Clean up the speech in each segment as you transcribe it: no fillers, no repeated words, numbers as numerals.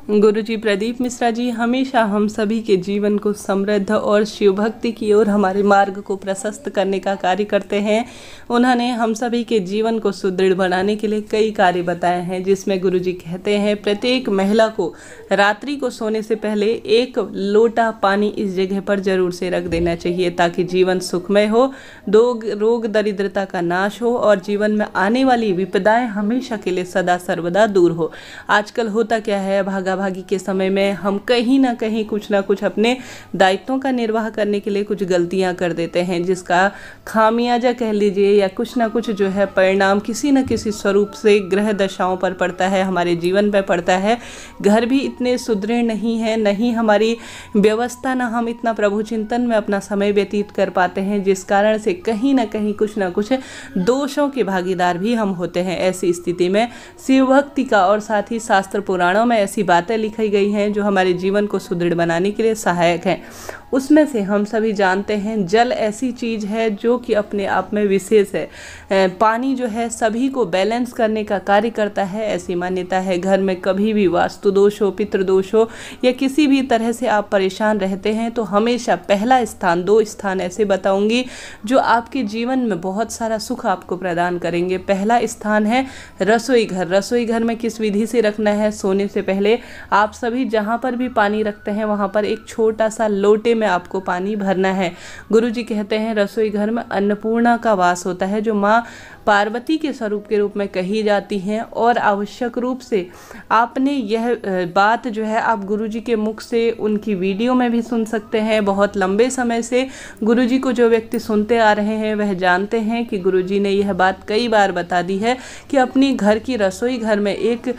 गुरुजी प्रदीप मिश्रा जी हमेशा हम सभी के जीवन को समृद्ध और शिव भक्ति की ओर हमारे मार्ग को प्रशस्त करने का कार्य करते हैं। उन्होंने हम सभी के जीवन को सुदृढ़ बनाने के लिए कई कार्य बताए हैं, जिसमें गुरुजी कहते हैं प्रत्येक महिला को रात्रि को सोने से पहले 1 लोटा पानी इस जगह पर जरूर से रख देना चाहिए, ताकि जीवन सुखमय हो, रोग दरिद्रता का नाश हो और जीवन में आने वाली विपदाएं हमेशा के लिए सदा सर्वदा दूर हो। आजकल होता क्या है, भागी के समय में हम कहीं ना कहीं कुछ ना कुछ अपने दायित्वों का निर्वाह करने के लिए कुछ गलतियां कर देते हैं, जिसका खामियाजा कह लीजिए या कुछ ना कुछ जो है परिणाम किसी न किसी स्वरूप से ग्रह दशाओं पर पड़ता है, हमारे जीवन पर पड़ता है। घर भी इतने सुदृढ़ नहीं है, नहीं हमारी व्यवस्था, ना हम इतना प्रभु चिंतन में अपना समय व्यतीत कर पाते हैं, जिस कारण से कहीं ना कहीं कुछ ना कुछ दोषों के भागीदार भी हम होते हैं। ऐसी स्थिति में शिव भक्ति का और साथ ही शास्त्र पुराणों में ऐसी बातें लिखी गई हैं जो हमारे जीवन को सुदृढ़ बनाने के लिए सहायक हैं। उसमें से हम सभी जानते हैं जल ऐसी चीज़ है जो कि अपने आप में विशेष है। पानी जो है सभी को बैलेंस करने का कार्य करता है, ऐसी मान्यता है। घर में कभी भी वास्तु दोष हो, पितृदोष हो या किसी भी तरह से आप परेशान रहते हैं तो हमेशा पहला स्थान, 2 स्थान ऐसे बताऊंगी जो आपके जीवन में बहुत सारा सुख आपको प्रदान करेंगे। पहला स्थान है रसोई घर। रसोई घर में किस विधि से रखना है, सोने से पहले आप सभी जहाँ पर भी पानी रखते हैं वहाँ पर एक छोटा सा लोटे में आपको पानी भरना है। गुरुजी कहते हैं रसोई घर में अन्नपूर्णा का वास होता है, जो माँ पार्वती के स्वरूप के रूप में कही जाती हैं। और आवश्यक रूप से आपने यह बात जो है आप गुरुजी के मुख से उनकी वीडियो में भी सुन सकते हैं। बहुत लंबे समय से गुरुजी को जो व्यक्ति सुनते आ रहे हैं वह जानते हैं कि गुरुजी ने यह बात कई बार बता दी है कि अपनी घर की रसोई घर में एक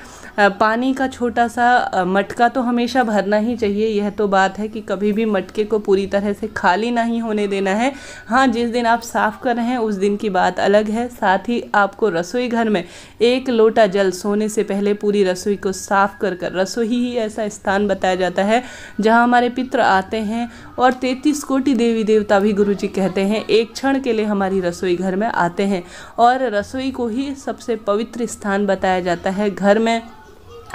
पानी का छोटा सा मटका तो हमेशा भरना ही चाहिए। यह तो बात है कि कभी भी मटके को पूरी तरह से खाली नहीं होने देना है। हाँ, जिस दिन आप साफ़ कर रहे हैं उस दिन की बात अलग है। साथ ही आपको रसोई घर में 1 लोटा जल सोने से पहले पूरी रसोई को साफ कर रसोई ही ऐसा स्थान बताया जाता है जहाँ हमारे पितृ आते हैं और 33 कोटि देवी देवता भी गुरुजी कहते हैं एक क्षण के लिए हमारी रसोई घर में आते हैं। और रसोई को ही सबसे पवित्र स्थान बताया जाता है। घर में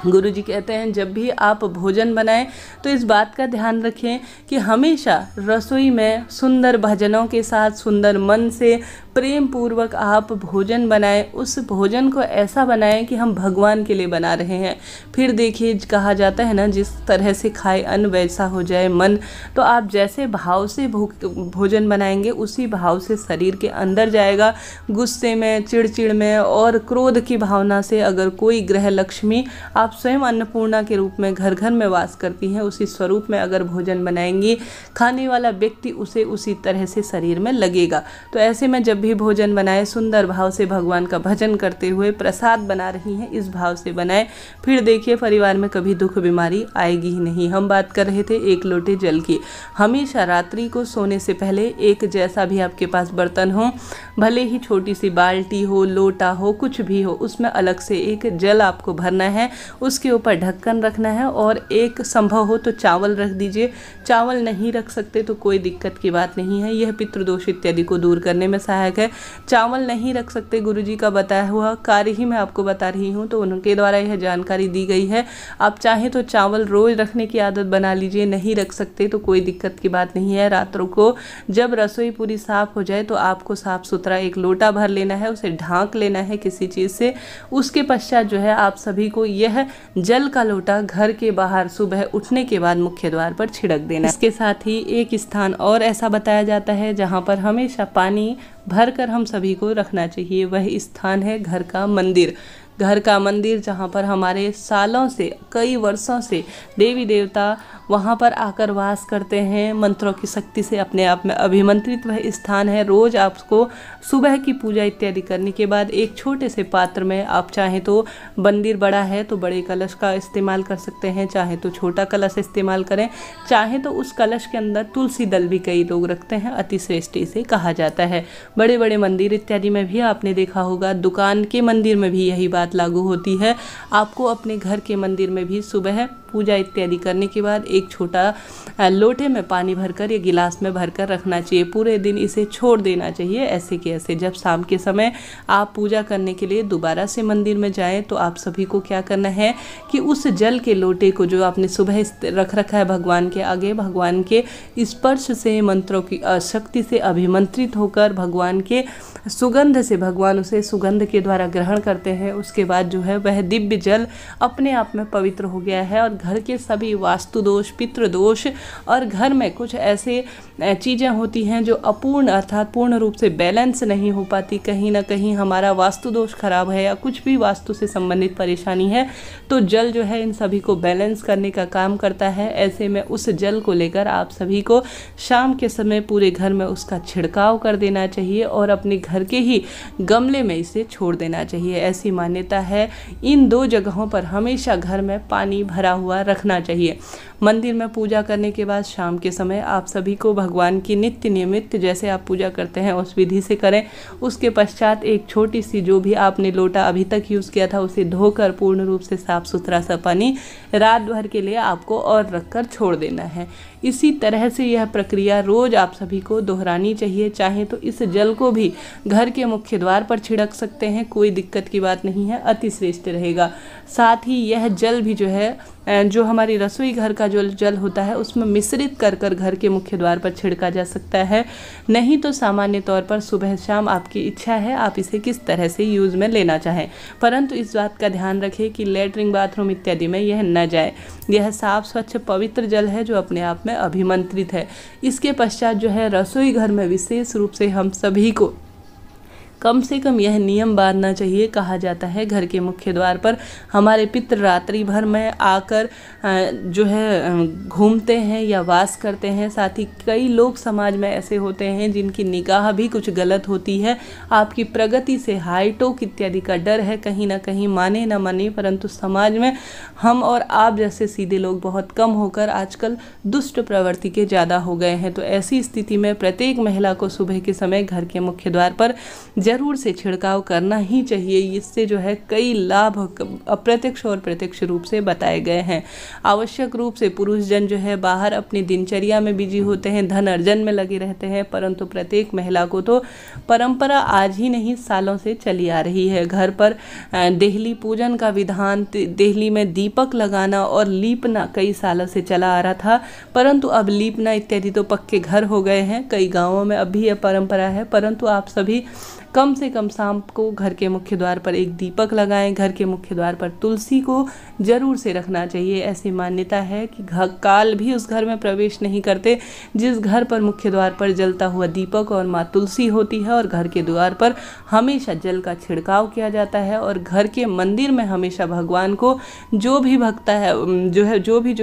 गुरुजी कहते हैं जब भी आप भोजन बनाएं तो इस बात का ध्यान रखें कि हमेशा रसोई में सुंदर भजनों के साथ, सुंदर मन से, प्रेम पूर्वक आप भोजन बनाएं। उस भोजन को ऐसा बनाएं कि हम भगवान के लिए बना रहे हैं। फिर देखिए, कहा जाता है ना, जिस तरह से खाए अन्न वैसा हो जाए मन। तो आप जैसे भाव से भोजन बनाएंगे उसी भाव से शरीर के अंदर जाएगा। गुस्से में, चिड़चिड़ में और क्रोध की भावना से अगर कोई ग्रह लक्ष्मी आप स्वयं अन्नपूर्णा के रूप में घर घर में वास करती हैं, उसी स्वरूप में अगर भोजन बनाएंगी, खाने वाला व्यक्ति उसे उसी तरह से शरीर में लगेगा। तो ऐसे में जब भी भोजन बनाए, सुंदर भाव से भगवान का भजन करते हुए प्रसाद बना रही हैं, इस भाव से बनाए। फिर देखिए, परिवार में कभी दुख बीमारी आएगी ही नहीं। हम बात कर रहे थे 1 लोटे जल की। हमेशा रात्रि को सोने से पहले एक जैसा भी आपके पास बर्तन हो, भले ही छोटी सी बाल्टी हो, लोटा हो, कुछ भी हो, उसमें अलग से एक जल आपको भरना है। उसके ऊपर ढक्कन रखना है और एक संभव हो तो चावल रख दीजिए। चावल नहीं रख सकते तो कोई दिक्कत की बात नहीं है, यह पितृदोष इत्यादि को दूर करने में सहायक है। चावल नहीं रख सकते, गुरुजी का बताया हुआ कार्य ही मैं आपको बता रही हूँ, तो उनके द्वारा यह जानकारी दी गई है। आप चाहें तो चावल रोज रखने की आदत बना लीजिए, नहीं रख सकते तो कोई दिक्कत की बात नहीं है। रात्रों को जब रसोई पूरी साफ हो जाए तो आपको साफ सुथरा एक लोटा भर लेना है, उसे ढांक लेना है किसी चीज़ से। उसके पश्चात जो है आप सभी को यह जल का लोटा घर के बाहर सुबह उठने के बाद मुख्य द्वार पर छिड़क देना। इसके साथ ही एक स्थान और ऐसा बताया जाता है जहाँ पर हमेशा पानी भरकर हम सभी को रखना चाहिए। वह स्थान है घर का मंदिर। घर का मंदिर जहाँ पर हमारे सालों से, कई वर्षों से देवी देवता वहाँ पर आकर वास करते हैं। मंत्रों की शक्ति से अपने आप में अभिमंत्रित वह स्थान है। रोज़ आपको सुबह की पूजा इत्यादि करने के बाद एक छोटे से पात्र में, आप चाहें तो मंदिर बड़ा है तो बड़े कलश का इस्तेमाल कर सकते हैं, चाहे तो छोटा कलश इस्तेमाल करें, चाहे तो उस कलश के अंदर तुलसी दल भी कई लोग रखते हैं, अति श्रेष्ठ इसे कहा जाता है। बड़े बड़े मंदिर इत्यादि में भी आपने देखा होगा, दुकान के मंदिर में भी यही बात बात लागू होती है। आपको अपने घर के मंदिर में भी सुबह पूजा इत्यादि करने के बाद एक छोटा लोटे में पानी भरकर या गिलास में भरकर रखना चाहिए। पूरे दिन इसे छोड़ देना चाहिए ऐसे के ऐसे। जब शाम के समय आप पूजा करने के लिए दोबारा से मंदिर में जाएं तो आप सभी को क्या करना है कि उस जल के लोटे को जो आपने सुबह रख रखा है भगवान के आगे, भगवान के स्पर्श से, मंत्रों की शक्ति से अभिमंत्रित होकर भगवान के सुगंध से, भगवान उसे सुगंध के द्वारा ग्रहण करते हैं। उसके बाद जो है वह दिव्य जल अपने आप में पवित्र हो गया है और घर के सभी वास्तु दोष, पितृ दोष और घर में कुछ ऐसे चीज़ें होती हैं जो अपूर्ण अर्थात पूर्ण रूप से बैलेंस नहीं हो पाती, कहीं ना कहीं हमारा वास्तु दोष खराब है या कुछ भी वास्तु से संबंधित परेशानी है, तो जल जो है इन सभी को बैलेंस करने का काम करता है। ऐसे में उस जल को लेकर आप सभी को शाम के समय पूरे घर में उसका छिड़काव कर देना चाहिए और अपने घर के ही गमले में इसे छोड़ देना चाहिए। ऐसी मान्यता है। इन 2 जगहों पर हमेशा घर में पानी भरा हुआ रखना चाहिए। मंदिर में पूजा करने के बाद शाम के समय आप सभी को भगवान की नित्य नियमित जैसे आप पूजा करते हैं उस विधि से करें। उसके पश्चात एक छोटी सी जो भी आपने लोटा अभी तक यूज़ किया था उसे धोकर पूर्ण रूप से साफ सुथरा सा पानी रात भर के लिए आपको और रखकर छोड़ देना है। इसी तरह से यह प्रक्रिया रोज़ आप सभी को दोहरानी चाहिए। चाहे तो इस जल को भी घर के मुख्य द्वार पर छिड़क सकते हैं, कोई दिक्कत की बात नहीं है, अति श्रेष्ठ रहेगा। साथ ही यह जल भी जो है जो हमारी रसोई घर का जो जल होता है उसमें मिश्रित कर कर घर के मुख्य द्वार पर छिड़का जा सकता है। नहीं तो सामान्य तौर पर सुबह शाम आपकी इच्छा है आप इसे किस तरह से यूज़ में लेना चाहें, परंतु इस बात का ध्यान रखें कि लेटरिन, बाथरूम इत्यादि में यह न जाए। यह साफ स्वच्छ पवित्र जल है जो अपने आप में अभिमंत्रित है। इसके पश्चात जो है रसोई घर में विशेष रूप से हम सभी को कम से कम यह नियम बांधना चाहिए। कहा जाता है घर के मुख्य द्वार पर हमारे पितृ रात्रि भर में आकर जो है घूमते हैं या वास करते हैं। साथ ही कई लोग समाज में ऐसे होते हैं जिनकी निगाह भी कुछ गलत होती है। आपकी प्रगति से हाईटोक इत्यादि का डर है, कहीं ना कहीं माने ना माने, परंतु समाज में हम और आप जैसे सीधे लोग बहुत कम होकर आजकल दुष्ट प्रवृत्ति के ज़्यादा हो गए हैं। तो ऐसी स्थिति में प्रत्येक महिला को सुबह के समय घर के मुख्य द्वार पर जरूर से छिड़काव करना ही चाहिए। इससे जो है कई लाभ अप्रत्यक्ष और प्रत्यक्ष रूप से बताए गए हैं। आवश्यक रूप से पुरुष जन जो है बाहर अपनी दिनचर्या में बिजी होते हैं, धन अर्जन में लगे रहते हैं, परंतु प्रत्येक महिला को तो परंपरा आज ही नहीं सालों से चली आ रही है। घर पर देहली पूजन का विधान, देहली में दीपक लगाना और लीपना कई सालों से चला आ रहा था, परंतु अब लीपना इत्यादि तो पक्के घर हो गए हैं। कई गाँवों में अब भी यह परंपरा है, परंतु आप सभी कम से कम शाम को घर के मुख्य द्वार पर एक दीपक लगाएं। घर के मुख्य द्वार पर तुलसी को जरूर से रखना चाहिए। ऐसी मान्यता है कि काल भी उस घर में प्रवेश नहीं करते जिस घर पर मुख्य द्वार पर जलता हुआ दीपक और माँ तुलसी होती है। और घर के द्वार पर हमेशा जल का छिड़काव किया जाता है और घर के मंदिर में हमेशा भगवान को जो भी भक्ता है जो भी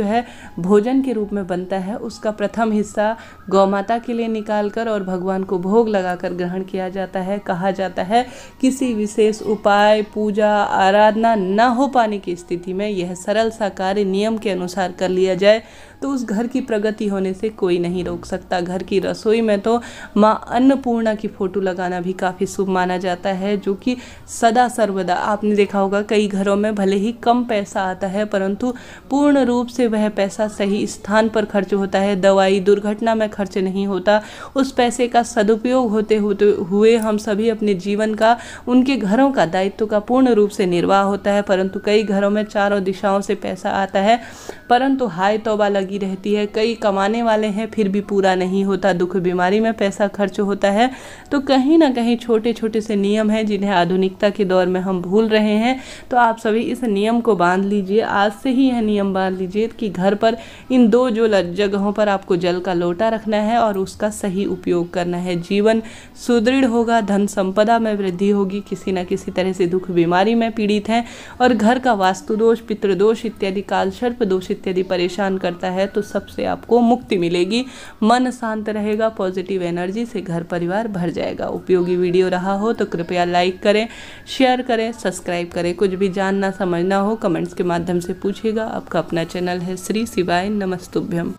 भोजन के रूप में बनता है उसका प्रथम हिस्सा गौ माता के लिए निकाल कर और भगवान को भोग लगाकर ग्रहण किया जाता है। कहा जाता है किसी विशेष उपाय, पूजा, आराधना न हो पाने की स्थिति में यह सरल सा कार्य नियम के अनुसार कर लिया जाए तो उस घर की प्रगति होने से कोई नहीं रोक सकता। घर की रसोई में तो माँ अन्नपूर्णा की फोटो लगाना भी काफ़ी शुभ माना जाता है, जो कि सदा सर्वदा आपने देखा होगा कई घरों में भले ही कम पैसा आता है परंतु पूर्ण रूप से वह पैसा सही स्थान पर खर्च होता है, दवाई दुर्घटना में खर्च नहीं होता। उस पैसे का सदुपयोग होते हुए हम सभी अपने जीवन का, उनके घरों का दायित्व का पूर्ण रूप से निर्वाह होता है। परंतु कई घरों में चारों दिशाओं से पैसा आता है परंतु हाय तौबा लगी रहती है। कई कमाने वाले हैं फिर भी पूरा नहीं होता, दुख बीमारी में पैसा खर्च होता है। तो कहीं ना कहीं छोटे छोटे से नियम हैं जिन्हें आधुनिकता के दौर में हम भूल रहे हैं। तो आप सभी इस नियम को बांध लीजिए, आज से ही यह नियम बांध लीजिए कि घर पर इन 2 जो जगहों पर आपको जल का लोटा रखना है और उसका सही उपयोग करना है। जीवन सुदृढ़ होगा, धन संपदा में वृद्धि होगी, किसी न किसी तरह से दुख बीमारी में पीड़ित हैं और घर का वास्तु दोष, पितृदोष इत्यादि, काल सर्प दोष इत्यादि परेशान करता है तो सबसे आपको मुक्ति मिलेगी। मन शांत रहेगा, पॉजिटिव एनर्जी से घर परिवार भर जाएगा। उपयोगी वीडियो रहा हो तो कृपया लाइक करें, शेयर करें, सब्सक्राइब करें। कुछ भी जानना समझना हो कमेंट्स के माध्यम से पूछिएगा। आपका अपना चैनल है श्री शिवाय नमस्तुभ्यम।